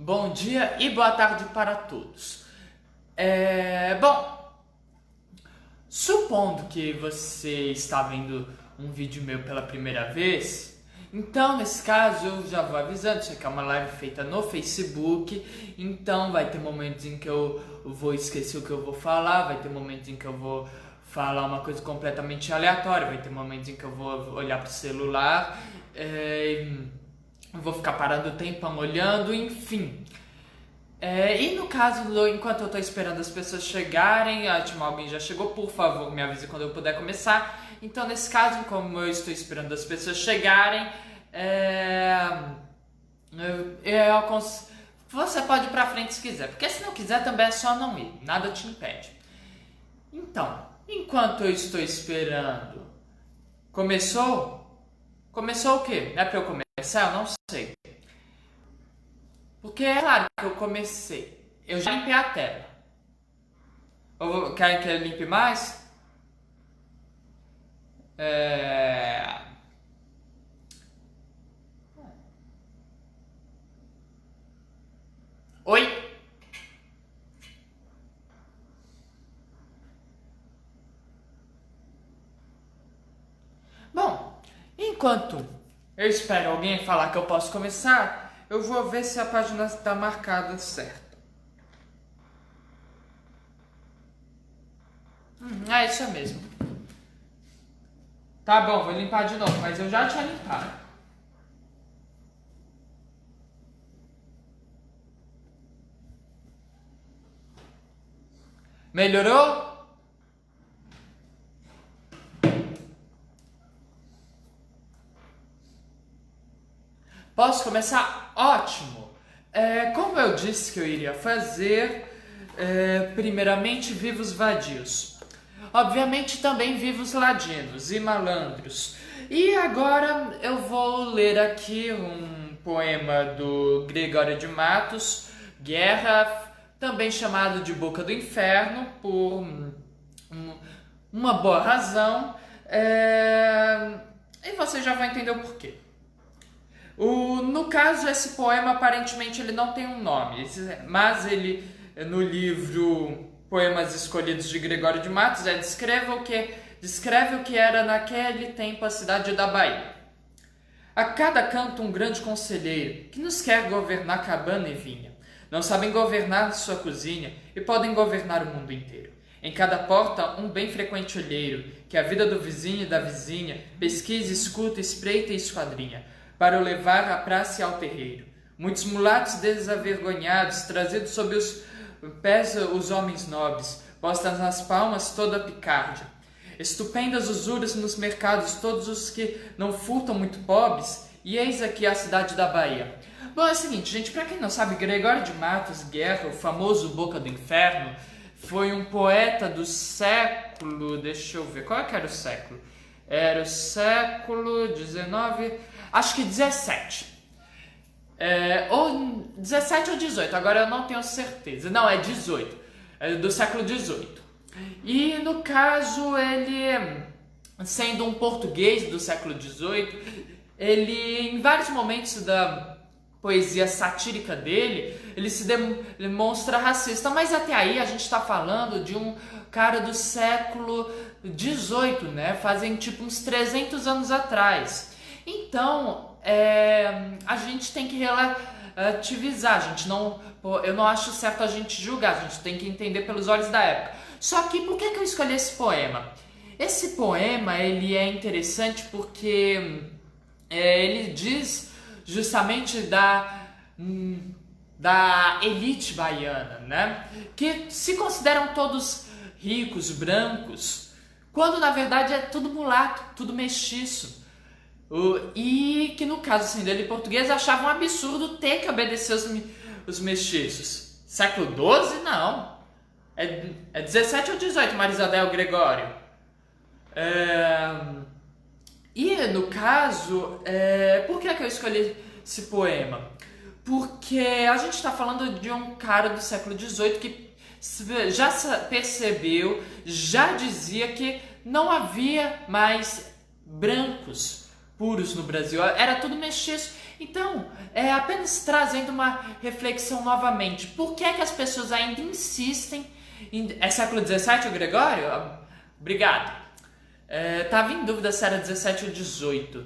Bom dia e boa tarde para todos. Bom, supondo que você está vendo um vídeo meu pela primeira vez, então nesse caso eu já vou avisando, isso aqui é uma live feita no Facebook, então vai ter momentos em que eu vou esquecer o que eu vou falar, vai ter momentos em que eu vou falar uma coisa completamente aleatória, vai ter momentos em que eu vou olhar para o celular, vou ficar parando o tempão olhando, enfim. E no caso, enquanto eu estou esperando as pessoas chegarem, alguém já chegou, por favor, me avise quando eu puder começar. Então, nesse caso, como eu estou esperando as pessoas chegarem, você pode ir pra frente se quiser, porque se não quiser também é só não ir, nada te impede. Então, enquanto eu estou esperando, começou? Começou o quê? Não é pra eu começar? Eu não sei. Porque é claro que eu comecei. Eu já limpei a tela. Querem que eu limpe mais? Oi? Bom, enquanto eu espero alguém falar que eu posso começar, eu vou ver se a página está marcada certa. É isso mesmo. Tá bom, vou limpar de novo, mas eu já tinha limpado. Melhorou? Posso começar? Ótimo! Como eu disse que eu iria fazer, primeiramente vivos vadios. Obviamente também vivos ladinos e malandros. E agora eu vou ler aqui um poema do Gregório de Matos, Guerra, também chamado de Boca do Inferno, por uma boa razão. E você já vai entender o porquê. No caso, esse poema aparentemente ele não tem um nome, mas ele, no livro Poemas Escolhidos de Gregório de Matos, descreve o que era naquele tempo a cidade da Bahia. A cada canto um grande conselheiro, que nos quer governar cabana e vinha. Não sabem governar sua cozinha e podem governar o mundo inteiro. Em cada porta um bem frequente olheiro, que a vida do vizinho e da vizinha pesquisa, escuta, espreita e esquadrinha, para o levar à praça e ao terreiro. Muitos mulatos desavergonhados, trazidos sob os pés os homens nobres, postas nas palmas toda a picárdia. Estupendas usuras nos mercados, todos os que não furtam muito pobres, e eis aqui a cidade da Bahia. Bom, é o seguinte, gente, para quem não sabe, Gregório de Matos Guerra, o famoso Boca do Inferno, foi um poeta do século... Deixa eu ver, qual é que era o século? Era o século XIX... Acho que 17. Ou 17 ou 18, agora eu não tenho certeza. Não, é 18. É do século 18. E no caso, ele, sendo um português do século 18, ele, em vários momentos da poesia satírica dele, ele se demonstra racista. Mas até aí a gente está falando de um cara do século 18, né? Fazem tipo uns 300 anos atrás. Então, a gente tem que relativizar, eu não acho certo a gente julgar, a gente tem que entender pelos olhos da época. Só que por que eu escolhi esse poema? Esse poema ele é interessante porque ele diz justamente da elite baiana, né? Que se consideram todos ricos, brancos, quando na verdade é tudo mulato, tudo mestiço. E que no caso assim, dele português achava um absurdo ter que obedecer os mestiços. Século XII? Não. É 17 ou 18, Marisabel Gregório. E no caso, por que eu escolhi esse poema? Porque a gente está falando de um cara do século XVIII que já percebeu, já dizia que não havia mais brancos puros no Brasil, era tudo mestiço. Então, apenas trazendo uma reflexão novamente. Por que é que as pessoas ainda insistem em... É século XVII, o Gregório? Obrigado. Tava em dúvida se era 17 ou 18.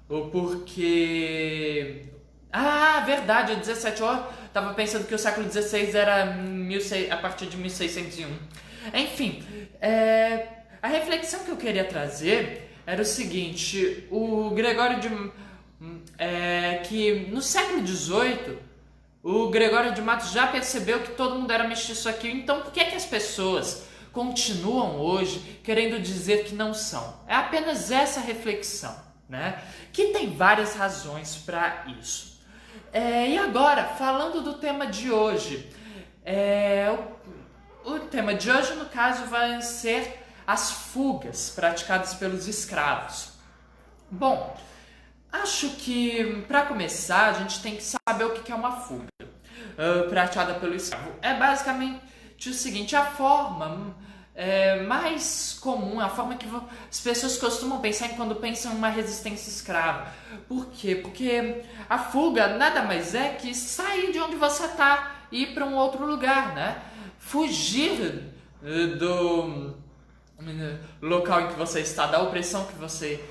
Ou porque... Ah, verdade, é 17. Eu tava pensando que o século XVI era a partir de 1601. Enfim, a reflexão que eu queria trazer era o seguinte: o Gregório que no século XVIII, o Gregório de Matos já percebeu que todo mundo era mestiço aqui. Então, por que é que as pessoas continuam hoje querendo dizer que não são? É apenas essa reflexão, né? Que tem várias razões para isso. E agora, falando do tema de hoje, o tema de hoje, no caso, vai ser as fugas praticadas pelos escravos. Bom, acho que, para começar, a gente tem que saber o que é uma fuga praticada pelo escravo. É basicamente o seguinte: a forma mais comum, a forma que as pessoas costumam pensar quando pensam em uma resistência escrava. Por quê? Porque a fuga nada mais é que sair de onde você está e ir para um outro lugar, né? Fugir do local em que você está, da opressão que você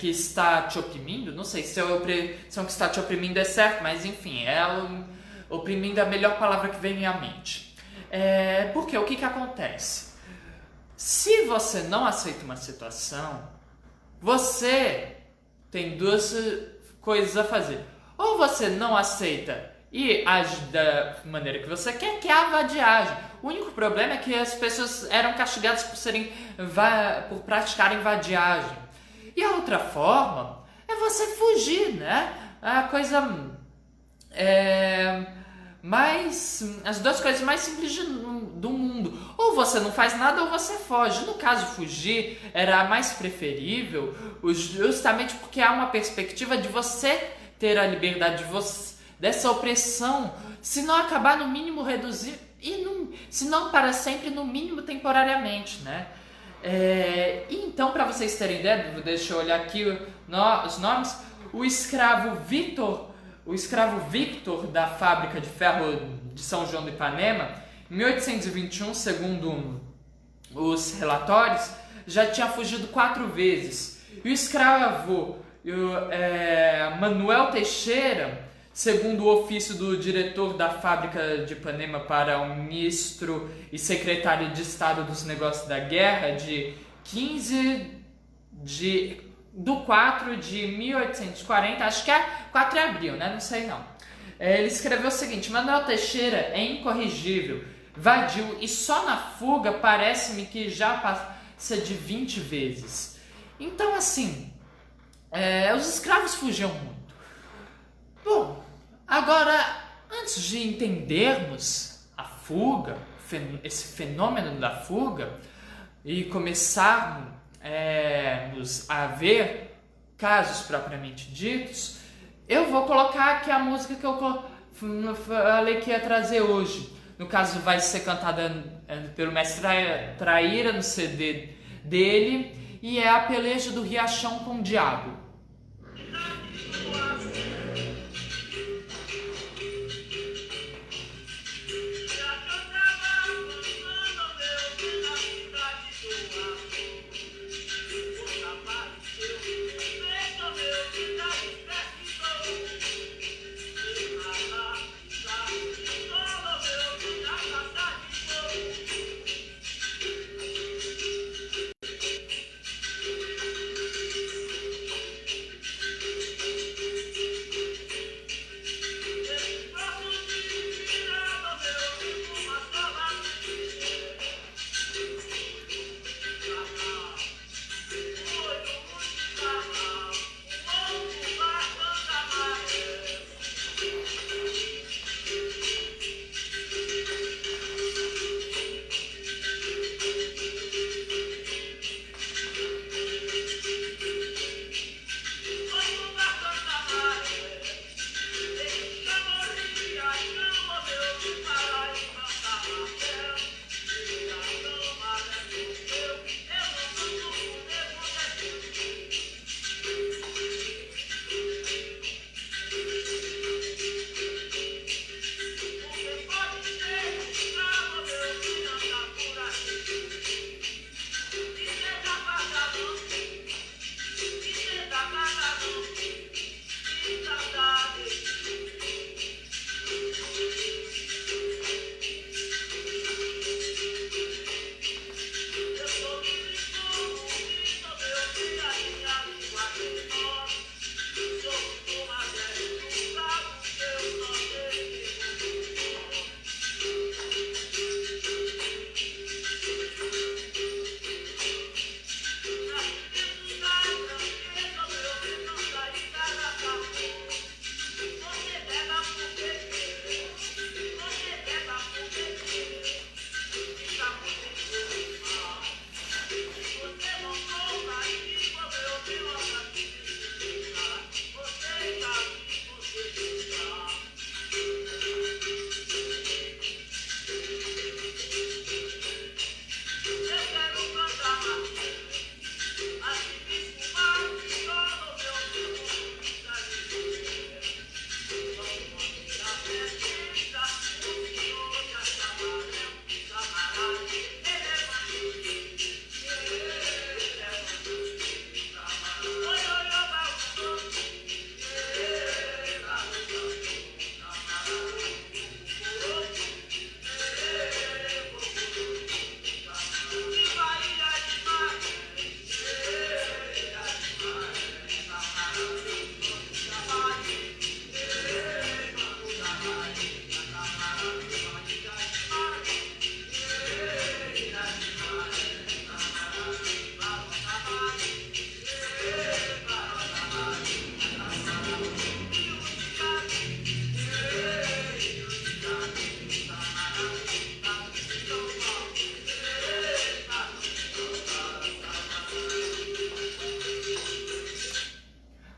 que está te oprimindo. Não sei se a opressão que está te oprimindo é certo, mas enfim, oprimindo é a melhor palavra que vem à mente. Porque o que acontece? Se você não aceita uma situação, você tem duas coisas a fazer. Ou você não aceita e age da maneira que você quer, que é a vadiagem. O único problema é que as pessoas eram castigadas por praticarem vadiagem. E a outra forma é você fugir, né? A coisa as duas coisas mais simples do mundo. Ou você não faz nada ou você foge. No caso, fugir era mais preferível, justamente porque há uma perspectiva de você ter a liberdade dessa opressão, se não acabar, no mínimo reduzir, se não para sempre, no mínimo temporariamente, né? E então, para vocês terem ideia, deixa eu olhar aqui os nomes. O escravo Victor da fábrica de ferro de São João do Ipanema, em 1821, segundo os relatórios, já tinha fugido 4 vezes. E o escravo Manuel Teixeira, segundo o ofício do diretor da fábrica de Ipanema para o ministro e secretário de Estado dos Negócios da Guerra, de 4 de 1840, acho que é 4 de abril, né? Não sei não. Ele escreveu o seguinte: Manuel Teixeira é incorrigível, vadio e só na fuga parece-me que já passa de 20 vezes. Então, assim, os escravos fugiam muito. Bom, agora, antes de entendermos a fuga, esse fenômeno da fuga, e começarmos a ver casos propriamente ditos, eu vou colocar aqui a música que eu falei que ia trazer hoje. No caso, vai ser cantada pelo Mestre Traíra no CD dele, e é A Peleja do Riachão com o Diabo.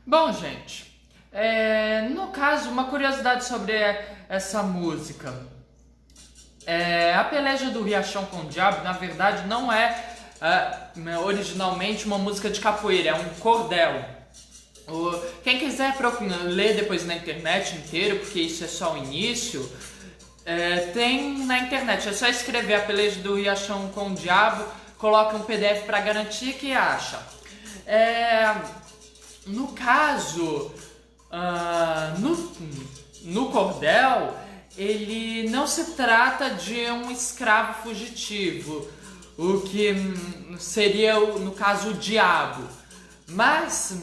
Bom, gente, no caso, uma curiosidade sobre essa música. A Peleja do Riachão com o Diabo, na verdade, não é originalmente uma música de capoeira, é um cordel. Quem quiser ler depois na internet inteiro, porque isso é só o início, tem na internet, é só escrever A Peleja do Riachão com o Diabo, coloca um PDF para garantir que acha. No caso, no cordel, ele não se trata de um escravo fugitivo, o que seria, no caso, o diabo. Mas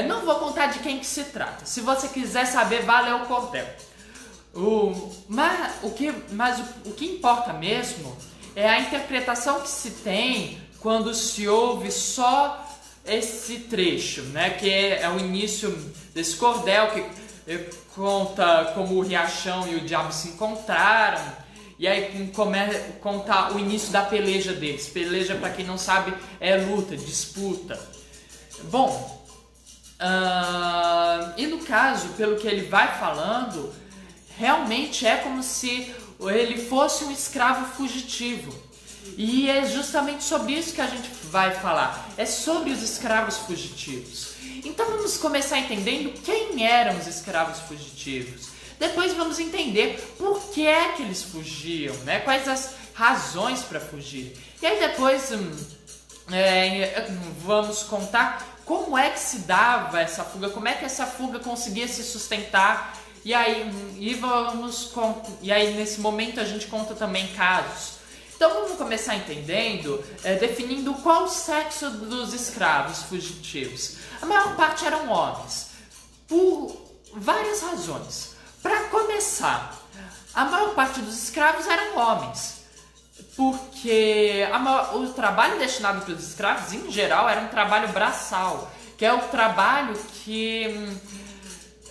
não vou contar de quem que se trata. Se você quiser saber, vá ler o cordel. Mas o que importa mesmo é a interpretação que se tem quando se ouve só esse trecho, né, que é o início desse cordel, que conta como o Riachão e o Diabo se encontraram, e aí conta o início da peleja deles. Peleja, para quem não sabe, é luta, disputa. Bom, e no caso, pelo que ele vai falando, realmente é como se ele fosse um escravo fugitivo. E é justamente sobre isso que a gente vai falar. É sobre os escravos fugitivos. Então vamos começar entendendo quem eram os escravos fugitivos. Depois vamos entender por que é que eles fugiam, né? Quais as razões para fugir. E aí depois vamos contar como é que se dava essa fuga, como é que essa fuga conseguia se sustentar. E aí nesse momento a gente conta também casos. Então vamos começar entendendo, definindo qual o sexo dos escravos fugitivos. A maior parte eram homens, por várias razões. Para começar, a maior parte dos escravos eram homens, porque o trabalho destinado para os escravos, em geral, era um trabalho braçal, que é o trabalho que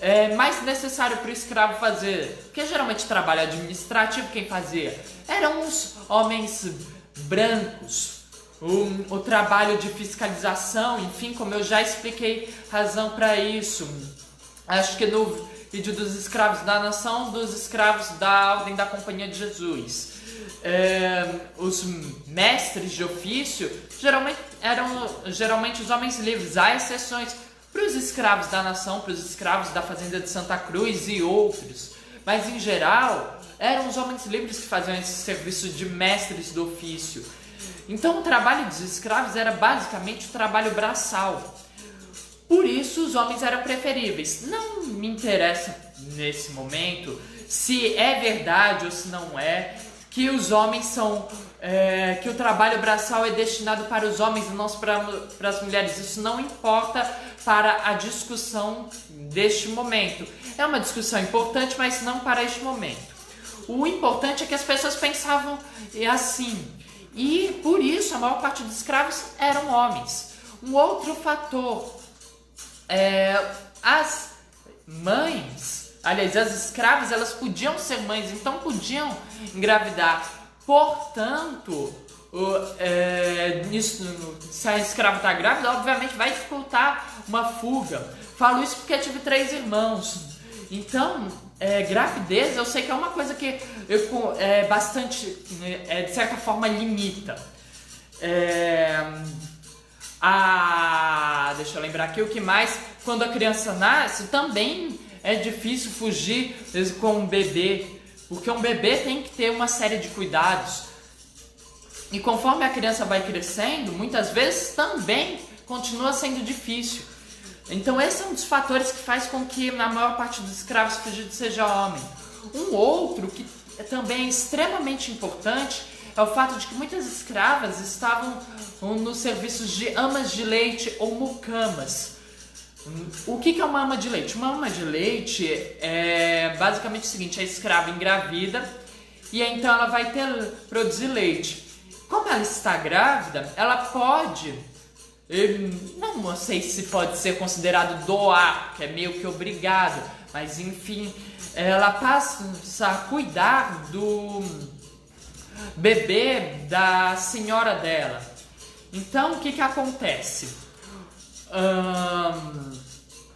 é mais necessário para o escravo fazer, porque geralmente trabalho administrativo quem fazia eram os homens brancos, o trabalho de fiscalização, enfim, como eu já expliquei razão para isso, acho que no vídeo dos escravos da nação, dos escravos da Ordem da Companhia de Jesus. Os mestres de ofício eram geralmente os homens livres, há exceções para os escravos da nação, para os escravos da fazenda de Santa Cruz e outros, mas em geral eram os homens livres que faziam esse serviço de mestres do ofício. Então o trabalho dos escravos era basicamente o trabalho braçal. Por isso os homens eram preferíveis. Não me interessa nesse momento se é verdade ou se não é que os homens são que o trabalho braçal é destinado para os homens e não para as mulheres. Isso não importa para a discussão deste momento. É uma discussão importante, mas não para este momento. O importante é que as pessoas pensavam assim. E por isso a maior parte dos escravos eram homens. Um outro fator, as mães, aliás, as escravas, elas podiam ser mães, então podiam engravidar. Portanto, se a escrava está grávida, obviamente vai dificultar uma fuga. Falo isso porque eu tive 3 irmãos. Então, gravidez eu sei que é uma coisa que bastante, de certa forma, limita. Deixa eu lembrar aqui o que mais. Quando a criança nasce, também é difícil fugir com um bebê, porque um bebê tem que ter uma série de cuidados. E conforme a criança vai crescendo, muitas vezes também continua sendo difícil. Então esse é um dos fatores que faz com que a maior parte dos escravos fugidos seja homem. Um outro que também é extremamente importante é o fato de que muitas escravas estavam nos serviços de amas de leite ou mucamas. O que é uma ama de leite? Uma ama de leite é basicamente o seguinte: a escrava engravida e então ela vai produzir leite. Como ela está grávida, ela pode, não sei se pode ser considerado doar, que é meio que obrigado, mas enfim, ela passa a cuidar do bebê da senhora dela. Então o que acontece?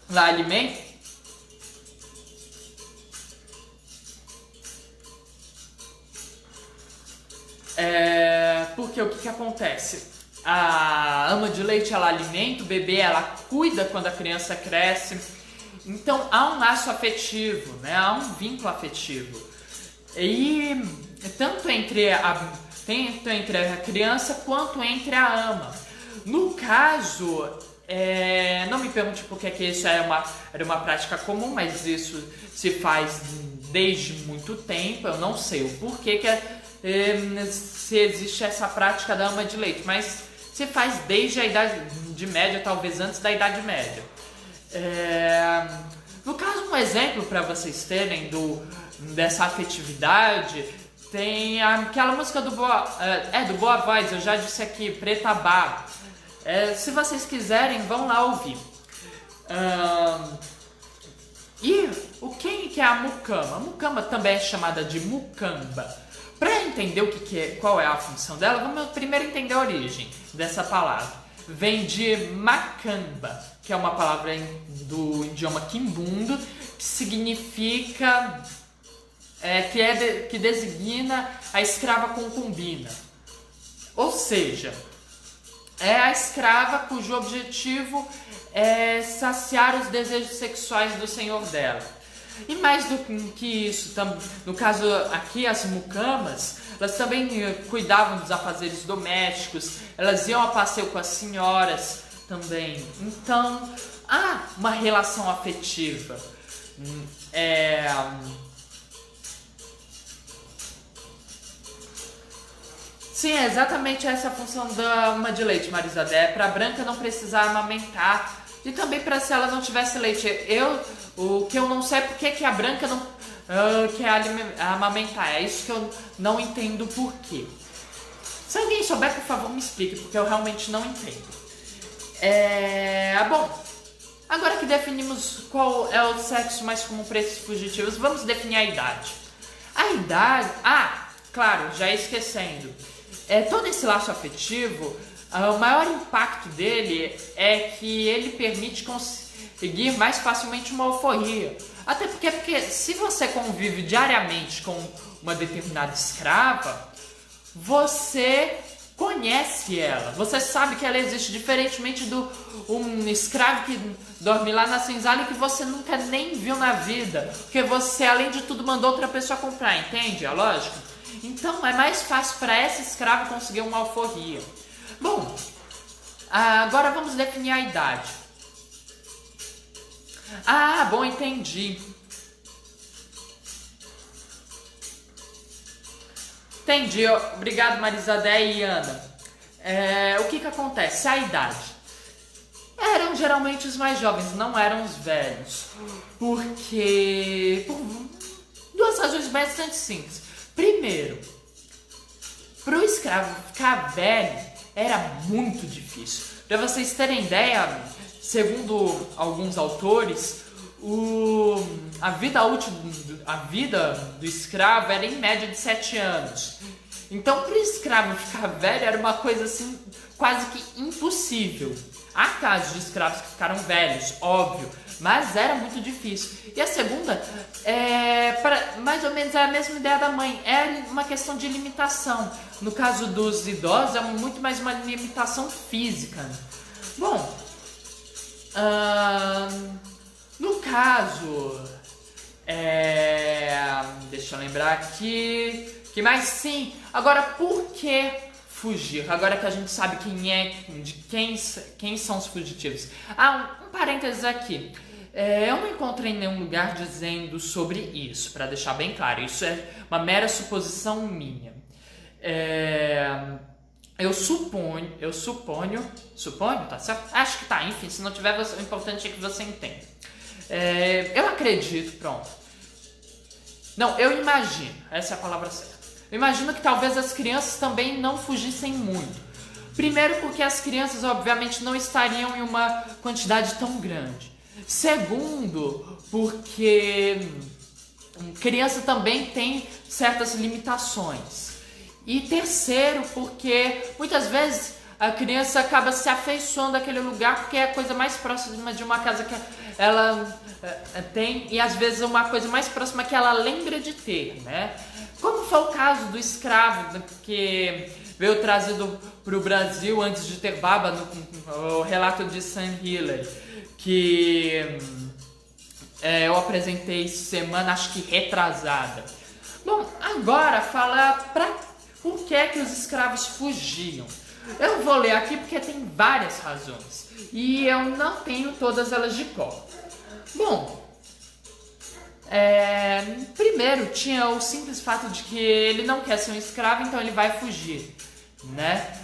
Lá alimenta. Porque o que acontece? A ama de leite ela alimenta o bebê, ela cuida quando a criança cresce. Então há um laço afetivo, né? Há um vínculo afetivo. E tanto entre a criança quanto entre a ama. No caso, não me pergunte por que isso era uma prática comum, mas isso se faz desde muito tempo. Eu não sei o porquê se existe essa prática da ama de leite, mas se faz desde a Idade Média, talvez antes da Idade Média. No caso, um exemplo para vocês terem dessa afetividade, tem aquela música do Boa Voz, eu já disse aqui, Preta Bar. Se vocês quiserem, vão lá ouvir. E que é a mucama? A mucama também é chamada de mucamba. Para entender qual é a função dela, vamos primeiro entender a origem dessa palavra. Vem de macamba, que é uma palavra do idioma quimbundo, que significa que designa a escrava concubina. Ou seja, é a escrava cujo objetivo é saciar os desejos sexuais do senhor dela. E mais do que isso, no caso aqui, as mucamas, elas também cuidavam dos afazeres domésticos, elas iam a passeio com as senhoras também. Então, há uma relação afetiva. Sim, é exatamente essa a função da ama de leite, Marisada. É para a branca não precisar amamentar. E também para se ela não tivesse leite. O que eu não sei é porque que a branca não quer amamentar. É isso que eu não entendo por quê. Se alguém souber, por favor, me explique, porque eu realmente não entendo. Bom, agora que definimos qual é o sexo mais comum para esses fugitivos, vamos definir a idade. A idade... claro, já esquecendo. Todo esse laço afetivo... O maior impacto dele é que ele permite conseguir mais facilmente uma alforria. Até porque se você convive diariamente com uma determinada escrava, você conhece ela. Você sabe que ela existe, diferentemente um escravo que dorme lá na senzala e que você nunca nem viu na vida. Porque você, além de tudo, mandou outra pessoa comprar, entende a lógica? Então é mais fácil para essa escrava conseguir uma alforria. Bom, agora vamos definir a idade. Bom, entendi. Entendi. Obrigado, Marisade e Ana. O que acontece? A idade. Eram geralmente os mais jovens, não eram os velhos. Porque... por duas razões bastante simples. Primeiro, para o escravo ficar velho, era muito difícil. Para vocês terem ideia, segundo alguns autores, a vida do escravo era em média de 7 anos. Então, para o escravo ficar velho era uma coisa assim quase que impossível. Há casos de escravos que ficaram velhos, óbvio, mas era muito difícil. E a segunda, mais ou menos é a mesma ideia da mãe, é uma questão de limitação. No caso dos idosos, é muito mais uma limitação física. Bom, no caso, deixa eu lembrar aqui, que mais sim. Agora, por que fugir? Agora que a gente sabe quem são os fugitivos. Um parênteses aqui. Eu não encontrei em nenhum lugar dizendo sobre isso, para deixar bem claro. Isso é uma mera suposição minha. suponho, tá certo? Acho que tá, enfim, se não tiver, o importante é que você entenda. Eu acredito, pronto. Não, eu imagino, essa é a palavra certa. Eu imagino que talvez as crianças também não fugissem muito. Primeiro porque as crianças, obviamente, não estariam em uma quantidade tão grande. Segundo, porque criança também tem certas limitações. E terceiro, porque muitas vezes a criança acaba se afeiçoando àquele lugar porque é a coisa mais próxima de uma casa que ela tem, e às vezes é uma coisa mais próxima que ela lembra de ter, né? Como foi o caso do escravo que veio trazido para o Brasil antes de ter baba, no relato de Sam Hillary, que eu apresentei semana, acho que retrasada. Bom, agora falar por que os escravos fugiam. Eu vou ler aqui porque tem várias razões e eu não tenho todas elas de cor. Bom, primeiro tinha o simples fato de que ele não quer ser um escravo, então ele vai fugir, né?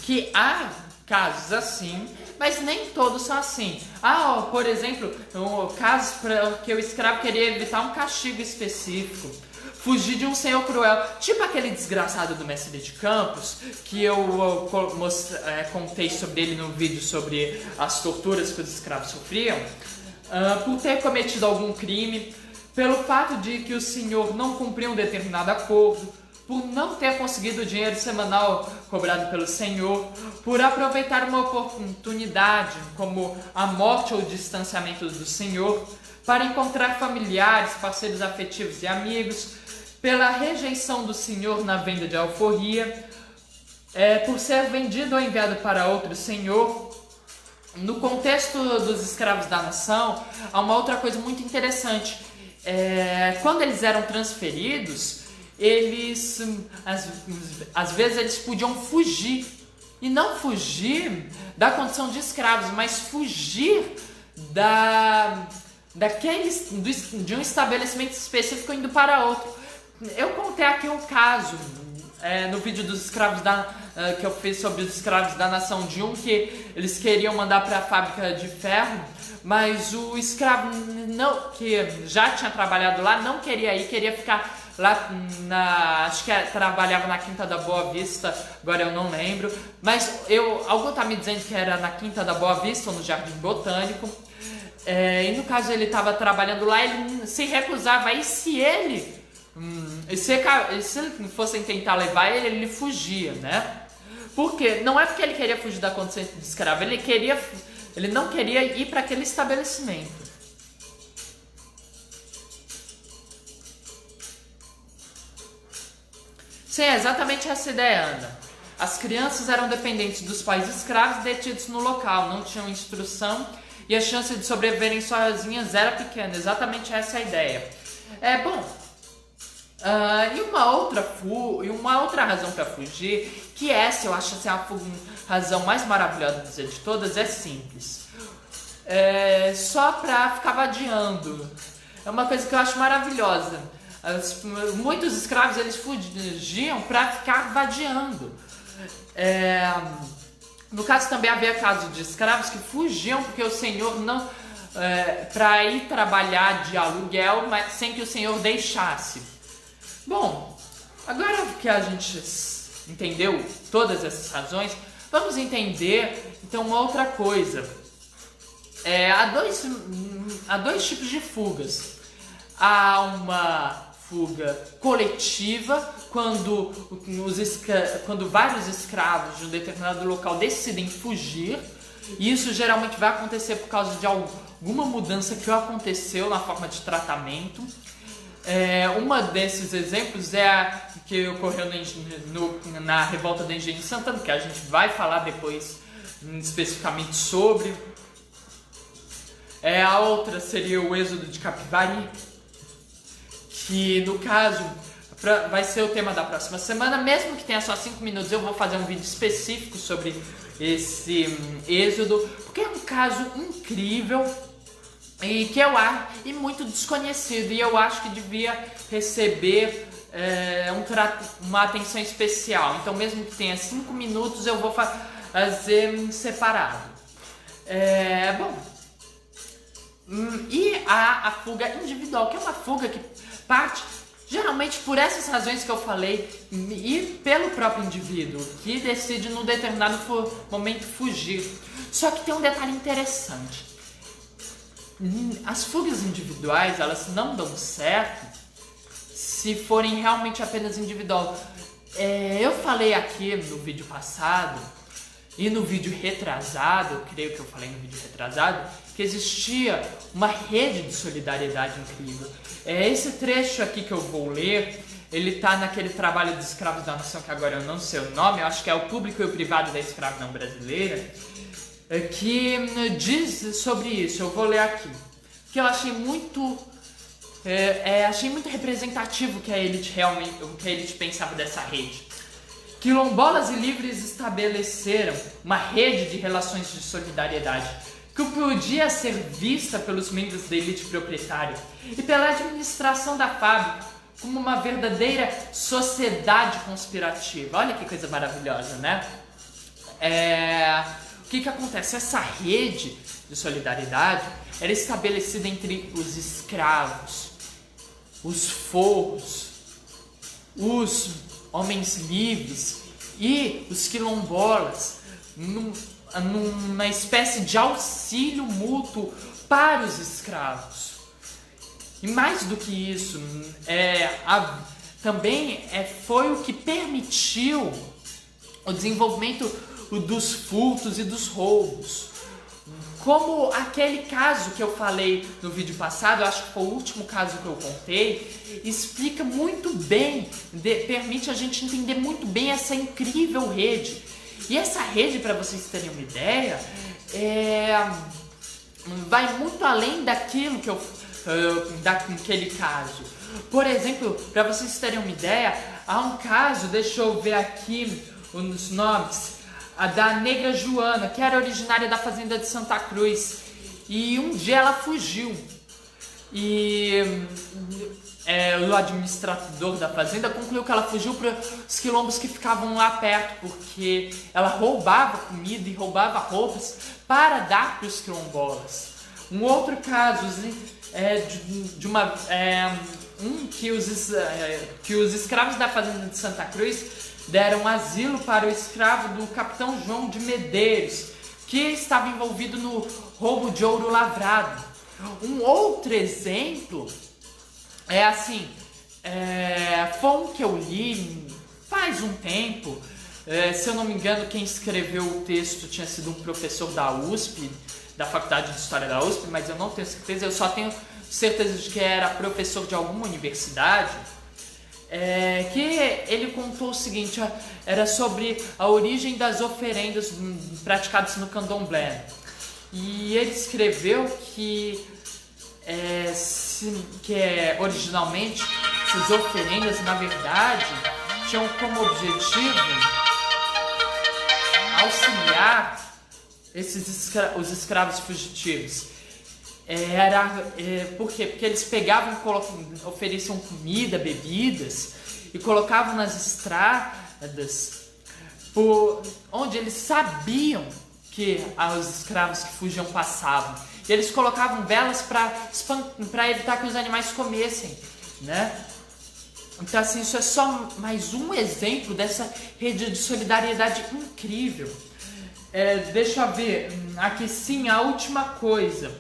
Que há casos assim, mas nem todos são assim. Por exemplo, casos que o escravo queria evitar um castigo específico, fugir de um senhor cruel, tipo aquele desgraçado do Mestre de Campos, que eu contei sobre ele no vídeo sobre as torturas que os escravos sofriam, por ter cometido algum crime, pelo fato de que o senhor não cumpriu um determinado acordo, por não ter conseguido o dinheiro semanal cobrado pelo senhor, por aproveitar uma oportunidade, como a morte ou o distanciamento do senhor, para encontrar familiares, parceiros afetivos e amigos, pela rejeição do senhor na venda de alforria, por ser vendido ou enviado para outro senhor. No contexto dos escravos da nação, há uma outra coisa muito interessante. Quando eles eram transferidos, eles, às vezes, eles podiam fugir. E não fugir da condição de escravos, mas fugir de um estabelecimento específico indo para outro. Eu contei aqui um caso no vídeo dos escravos que eu fiz sobre os escravos da nação de que eles queriam mandar para a fábrica de ferro, mas o escravo que já tinha trabalhado lá não queria ir, queria ficar lá acho que trabalhava na Quinta da Boa Vista, agora eu não lembro, mas alguém tá me dizendo que era na Quinta da Boa Vista ou no Jardim Botânico. E no caso ele estava trabalhando lá, ele se recusava, e se ele fossem tentar levar ele fugia, né? Porque não é porque ele queria fugir da condição de escravo, ele não queria ir para aquele estabelecimento. Sim, é exatamente essa ideia, Ana. As crianças eram dependentes dos pais escravos detidos no local, não tinham instrução e a chance de sobreviverem sozinhas era pequena. Exatamente essa é a ideia. E uma outra razão para fugir, que essa eu acho assim, a razão mais maravilhosa de todas, é simples. Só para ficar vadiando. É uma coisa que eu acho maravilhosa. Muitos escravos eles fugiam para ficar vadiando. No caso também havia casos de escravos que fugiam porque o senhor não para ir trabalhar de aluguel, mas sem que o senhor deixasse. Bom, agora que a gente entendeu todas essas razões, vamos entender então uma outra coisa. Há dois tipos de fugas. Há uma fuga coletiva, quando vários escravos de um determinado local decidem fugir. E isso geralmente vai acontecer por causa de alguma mudança que aconteceu na forma de tratamento. Uma desses exemplos é a que ocorreu na revolta do Engenho de Santana, que a gente vai falar depois especificamente sobre. A outra seria o êxodo de Capivari, que no caso vai ser o tema da próxima semana. Mesmo que tenha só 5 minutos, eu vou fazer um vídeo específico sobre esse êxodo, porque é um caso incrível e muito desconhecido, e eu acho que devia receber uma atenção especial. Então, mesmo que tenha 5 minutos, eu vou fazer separado. Bom. E a fuga individual, que é uma fuga que parte geralmente por essas razões que eu falei e pelo próprio indivíduo, que decide num determinado momento fugir. Só que tem um detalhe interessante. As fugas individuais, elas não dão certo se forem realmente apenas individual. Eu falei aqui no vídeo passado e no vídeo retrasado, eu creio que eu falei no vídeo retrasado, que existia uma rede de solidariedade incrível. Esse trecho aqui que eu vou ler, ele tá naquele trabalho dos escravos da nação, que agora eu não sei o nome, eu acho que é o público e o privado da escravidão brasileira, que diz sobre isso. Eu vou ler aqui, que eu achei muito representativo o que a elite pensava dessa rede. Quilombolas e livres estabeleceram uma rede de relações de solidariedade que podia ser vista pelos membros da elite proprietária e pela administração da fábrica como uma verdadeira sociedade conspirativa. Olha que coisa maravilhosa, né? O que acontece? Essa rede de solidariedade era estabelecida entre os escravos, os forros, os homens livres e os quilombolas, numa espécie de auxílio mútuo para os escravos. E mais do que isso, também foi o que permitiu o desenvolvimento dos furtos e dos roubos. Como aquele caso que eu falei no vídeo passado, eu acho que foi o último caso que eu contei, explica muito bem, permite a gente entender muito bem essa incrível rede. E essa rede, para vocês terem uma ideia, vai muito além daquilo que daquele caso. Por exemplo, para vocês terem uma ideia, há um caso, deixa eu ver aqui os nomes, a da negra Joana, que era originária da fazenda de Santa Cruz, e um dia ela fugiu. E o administrador da fazenda concluiu que ela fugiu para os quilombos que ficavam lá perto, porque ela roubava comida e roubava roupas para dar para os quilombolas. Um outro caso que os escravos da fazenda de Santa Cruz deram asilo para o escravo do capitão João de Medeiros, que estava envolvido no roubo de ouro lavrado. Um outro exemplo foi um que eu li faz um tempo. Se eu não me engano, quem escreveu o texto tinha sido um professor da USP, da Faculdade de História da USP, mas eu não tenho certeza, eu só tenho certeza de que era professor de alguma universidade, que ele contou o seguinte, era sobre a origem das oferendas praticadas no candomblé. E ele escreveu que originalmente essas oferendas, na verdade, tinham como objetivo auxiliar os escravos fugitivos. Por quê? Porque eles pegavam e ofereciam comida, bebidas e colocavam nas estradas onde eles sabiam que os escravos que fugiam passavam. E eles colocavam velas para evitar que os animais comessem, né? Então, assim, isso é só mais um exemplo dessa rede de solidariedade incrível. Deixa eu ver, aqui sim, a última coisa.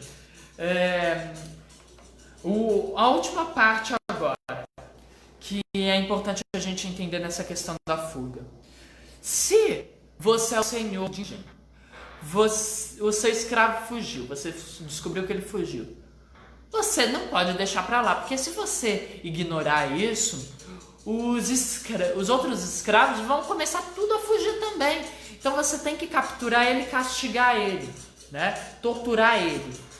A última parte agora, que é importante a gente entender nessa questão da fuga. Se você é o senhor de engenho, o seu escravo fugiu, você descobriu que ele fugiu, você não pode deixar pra lá, porque se você ignorar isso, os outros escravos vão começar tudo a fugir também. Então você tem que capturar ele e castigar ele, né? Torturar ele.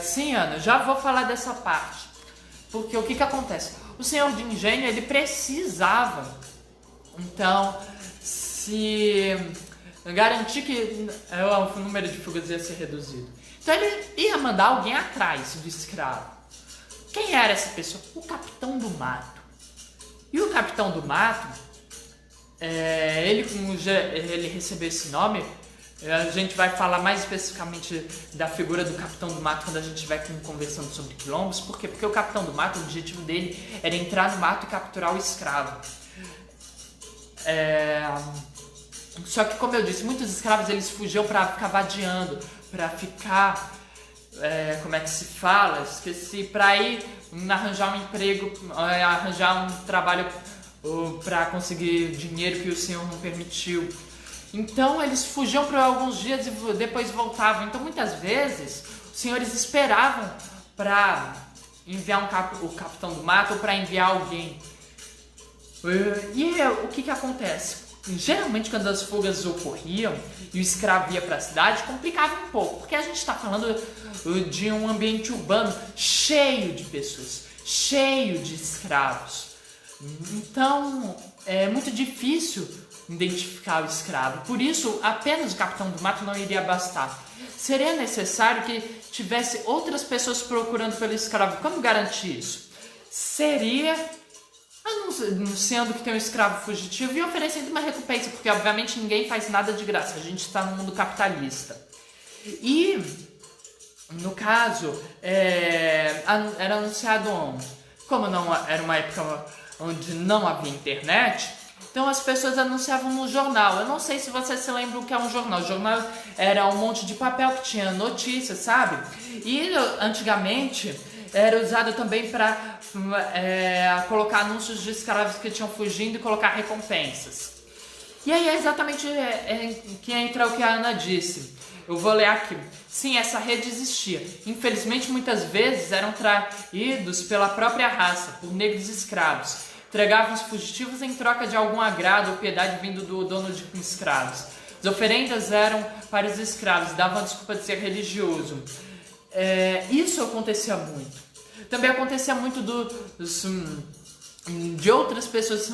Sim, Ana, já vou falar dessa parte. Porque o que acontece? O senhor de engenho, ele precisava, então, se garantir que o número de fugas ia ser reduzido. Então ele ia mandar alguém atrás do escravo. Quem era essa pessoa? O capitão do mato. E o capitão do mato, ele recebeu esse nome. A gente vai falar mais especificamente da figura do capitão do mato quando a gente estiver conversando sobre quilombos. Por quê? Porque o capitão do mato, o objetivo dele era entrar no mato e capturar o escravo. Só que, como eu disse, muitos escravos eles fugiam para ficar vadiando, para ficar, como é que se fala? Esqueci, para ir arranjar um emprego, arranjar um trabalho para conseguir dinheiro que o senhor não permitiu. Então eles fugiam por alguns dias e depois voltavam. Então muitas vezes os senhores esperavam para enviar o capitão do mato ou para enviar alguém. E o que acontece? Geralmente quando as fugas ocorriam e o escravo ia para a cidade, complicava um pouco, porque a gente está falando de um ambiente urbano cheio de pessoas, cheio de escravos. Então é muito difícil identificar o escravo. Por isso, apenas o capitão do mato não iria bastar. Seria necessário que tivesse outras pessoas procurando pelo escravo. Como garantir isso? Seria anunciando que tem um escravo fugitivo e oferecendo uma recompensa, porque obviamente ninguém faz nada de graça, a gente está no mundo capitalista. E no caso era anunciado onde? Como não era uma época onde não havia internet, então as pessoas anunciavam no jornal. Eu não sei se você se lembra o que é um jornal. O jornal era um monte de papel que tinha notícias, sabe? E antigamente era usado também para colocar anúncios de escravos que tinham fugindo e colocar recompensas. E aí é exatamente que entra o que a Ana disse. Eu vou ler aqui. Sim, essa rede existia. Infelizmente, muitas vezes eram traídos pela própria raça, por negros escravos. Entregavam os fugitivos em troca de algum agrado ou piedade vindo do dono de escravos. As oferendas eram para os escravos, davam a desculpa de ser religioso. Isso acontecia muito. Também acontecia muito de outras pessoas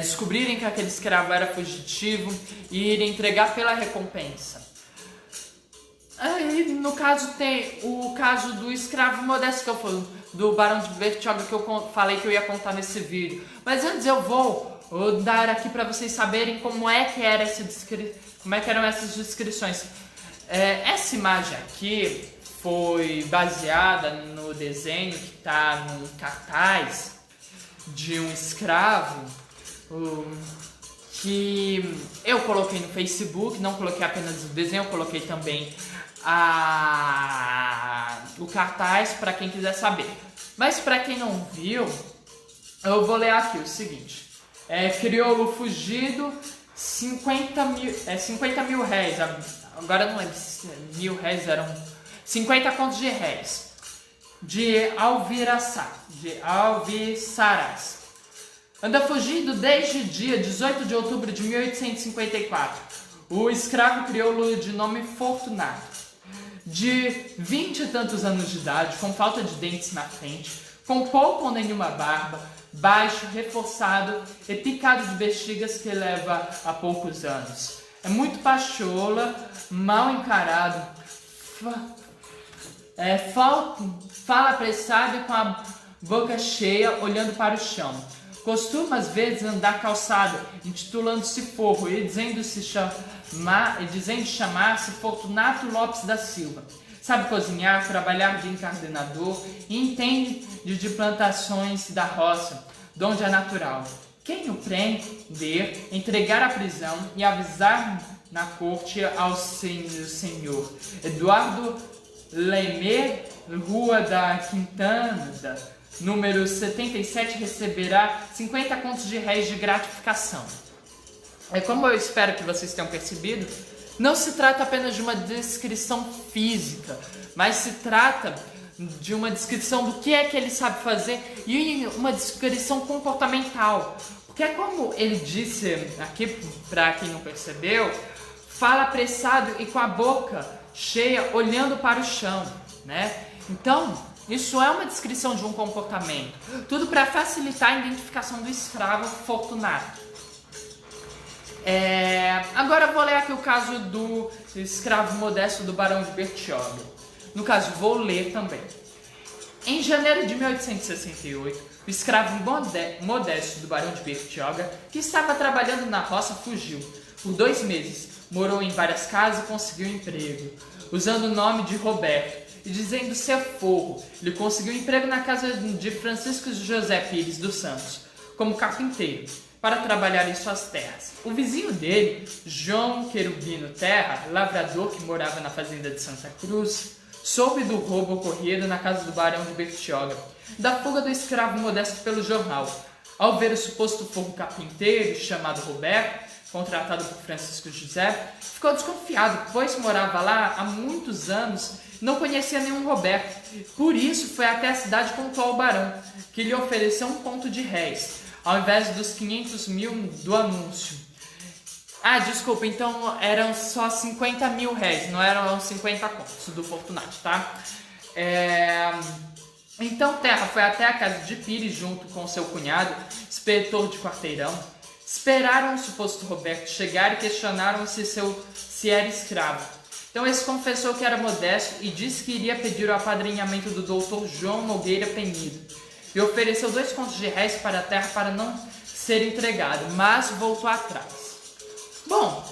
descobrirem que aquele escravo era fugitivo e irem entregar pela recompensa. Aí, no caso, tem o caso do escravo modesto, que eu falei, do Barão de Bertioga, que eu falei que eu ia contar nesse vídeo. Mas antes eu vou dar aqui para vocês saberem como é que eram essas descrições. Essa imagem aqui foi baseada no desenho que está no cartaz de um escravo que eu coloquei no Facebook. Não coloquei apenas o desenho, eu coloquei também o cartaz para quem quiser saber. Mas para quem não viu, eu vou ler aqui o seguinte: crioulo fugido, 50 mil réis. Agora não lembro se mil réis eram 50 contos de réis. De Alviçarás. Anda fugido desde o dia 18 de outubro de 1854. O escravo crioulo de nome Fortunato, de 20 e tantos anos de idade, com falta de dentes na frente, com pouco ou nenhuma barba, baixo, reforçado e picado de bexigas que leva há poucos anos. É muito pachola, mal encarado, fala apressado e com a boca cheia, olhando para o chão. Costuma às vezes andar calçado, intitulando-se Forro e dizendo chamar-se Fortunato Lopes da Silva. Sabe cozinhar, trabalhar de encardenador e entende de plantações da roça, donde é natural. Quem o prender, entregar à prisão e avisar na corte ao senhor Eduardo Leimer, Rua da Quintana, número 77, receberá 50 contos de réis de gratificação. Como eu espero que vocês tenham percebido, não se trata apenas de uma descrição física, mas se trata de uma descrição do que é que ele sabe fazer e uma descrição comportamental. Porque como ele disse aqui, para quem não percebeu, fala apressado e com a boca cheia, olhando para o chão, né? Então, Isso é uma descrição de um comportamento. Tudo para facilitar a identificação do escravo fortunato. Agora eu vou ler aqui o caso do escravo modesto do Barão de Bertioga. No caso, vou ler também. Em janeiro de 1868, o escravo modesto do Barão de Bertioga, que estava trabalhando na roça, fugiu. Por 2 meses, morou em várias casas e conseguiu emprego, usando o nome de Roberto e dizendo ser forro. Ele conseguiu emprego na casa de Francisco José Pires dos Santos, como carpinteiro, para trabalhar em suas terras. O vizinho dele, João Querubino Terra, lavrador que morava na fazenda de Santa Cruz, soube do roubo ocorrido na casa do Barão de Bertioga, da fuga do escravo modesto pelo jornal. Ao ver o suposto forro carpinteiro, chamado Roberto, contratado por Francisco José, ficou desconfiado, pois morava lá há muitos anos e não conhecia nenhum Roberto. Por isso foi até a cidade e contou ao barão, que lhe ofereceu 1 conto de réis, ao invés dos 500 mil do anúncio. Ah, desculpa, então eram só 50 mil réis, não eram 50 contos do Fortunato, tá? Então Terra foi até a casa de Pires junto com seu cunhado, inspetor de quarteirão. Esperaram o suposto Roberto chegar e questionaram se era escravo. Então esse confessou que era modesto e disse que iria pedir o apadrinhamento do doutor João Nogueira Penido. E ofereceu 2 contos de réis para a Terra para não ser entregado, mas voltou atrás. Bom,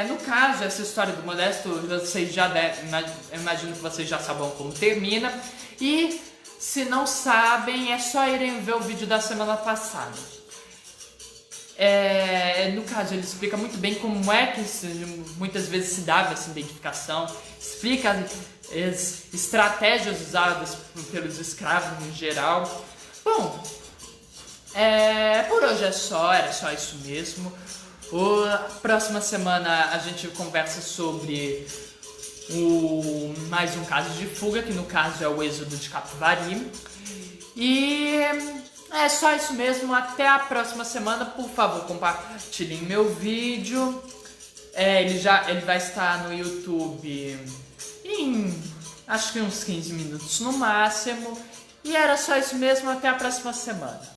no caso, essa história do Modesto, vocês já eu imagino que vocês já sabem como termina. E se não sabem, é só irem ver o vídeo da semana passada. No caso, ele explica muito bem como é que muitas vezes se dava essa identificação, explica as estratégias usadas pelos escravos em geral. Bom, por hoje era só isso mesmo. Próxima semana a gente conversa sobre mais um caso de fuga, que no caso é o êxodo de Capivari. E é só isso mesmo, até a próxima semana. Por favor, compartilhem meu vídeo. Ele vai estar no YouTube em acho que uns 15 minutos no máximo. E era só isso mesmo, até a próxima semana.